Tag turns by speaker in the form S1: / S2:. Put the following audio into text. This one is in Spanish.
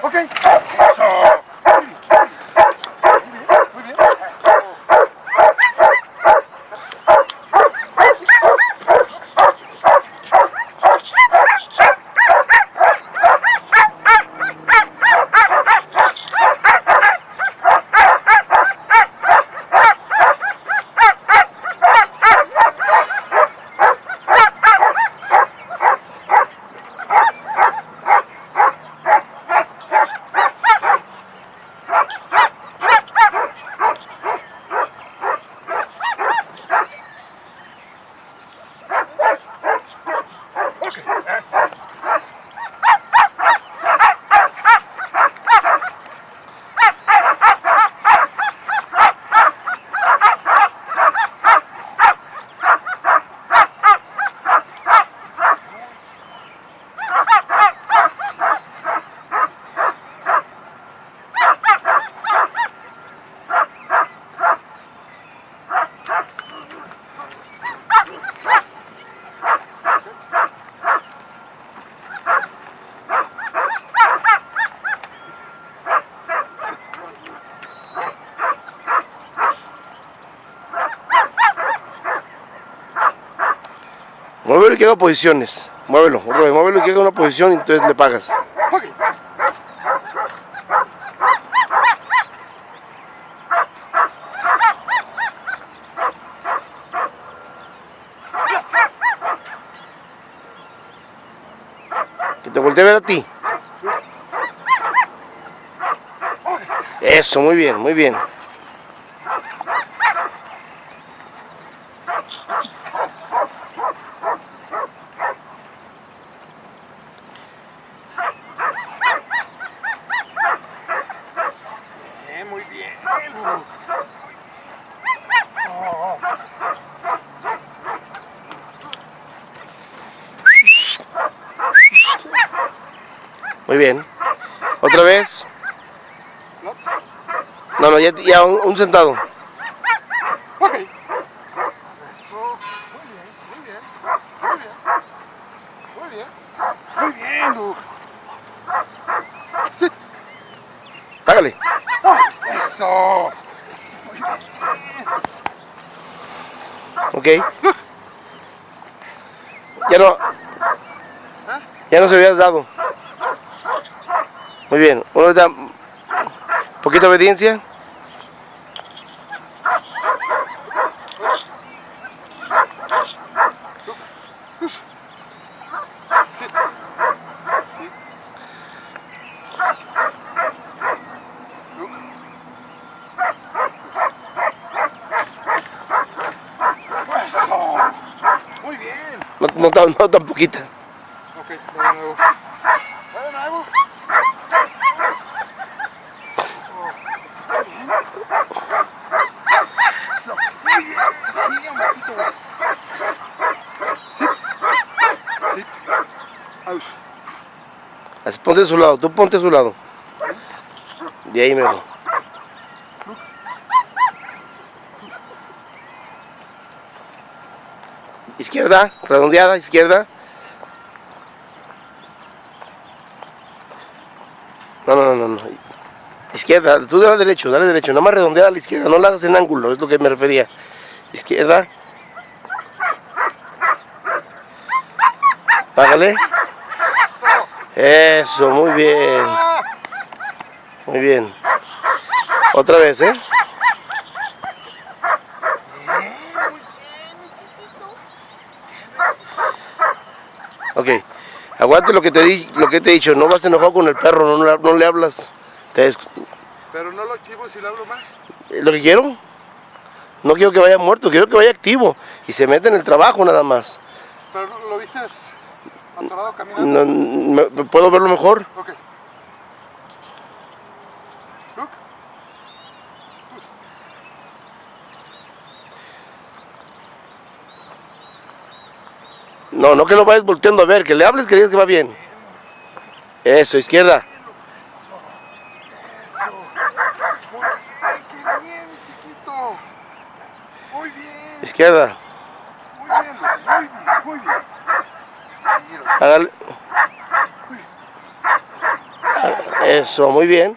S1: Ok. Eso. Muy bien. Eso.
S2: Muévelo y que haga posiciones. Muévelo, otra vez, muévelo y que haga una posición y entonces le pagas.
S1: Ok.
S2: Que te voltee a ver a ti. Eso, muy bien, muy bien.
S1: Muy bien.
S2: Muy bien. Otra vez. No, no, ya un sentado.
S1: Ok. Eso. Muy bien, muy bien. Muy bien. Muy bien. Muy bien, Luke. Sit.
S2: Págale.
S1: Eso.
S2: Ok. Ya no se habías dado. Muy bien. Una vez poquita obediencia.
S1: Muy bien.
S2: No tan poquita.
S1: Ok, de nuevo. De nuevo. Eso. Muy bien. Sí, un poquito. Sit. Sit. Aus.
S2: Así, ponte a su lado, tú ponte a su lado. De ahí mejor. Izquierda, redondeada, izquierda. No. Izquierda, tú dale derecho, nada más redondeada a la izquierda, no la hagas en ángulo, es lo que me refería. Izquierda. Págale. Eso, muy bien. Muy bien. Otra vez, ¿eh? Ok. Aguante lo que te he dicho, no vas enojado con el perro, no le hablas.
S1: Pero no lo activo si le hablo más.
S2: Lo que quiero. No quiero que vaya muerto, quiero que vaya activo. Y se mete en el trabajo nada más.
S1: Pero lo viste atorado caminando.
S2: ¿Puedo verlo mejor?
S1: Ok. Look.
S2: No que lo vayas volteando a ver, que le hables que digas que va bien. Eso, izquierda.
S1: Muy bien, qué bien, mi chiquito. Muy bien.
S2: Izquierda.
S1: Muy bien, muy bien.
S2: Hágale. Eso, muy bien.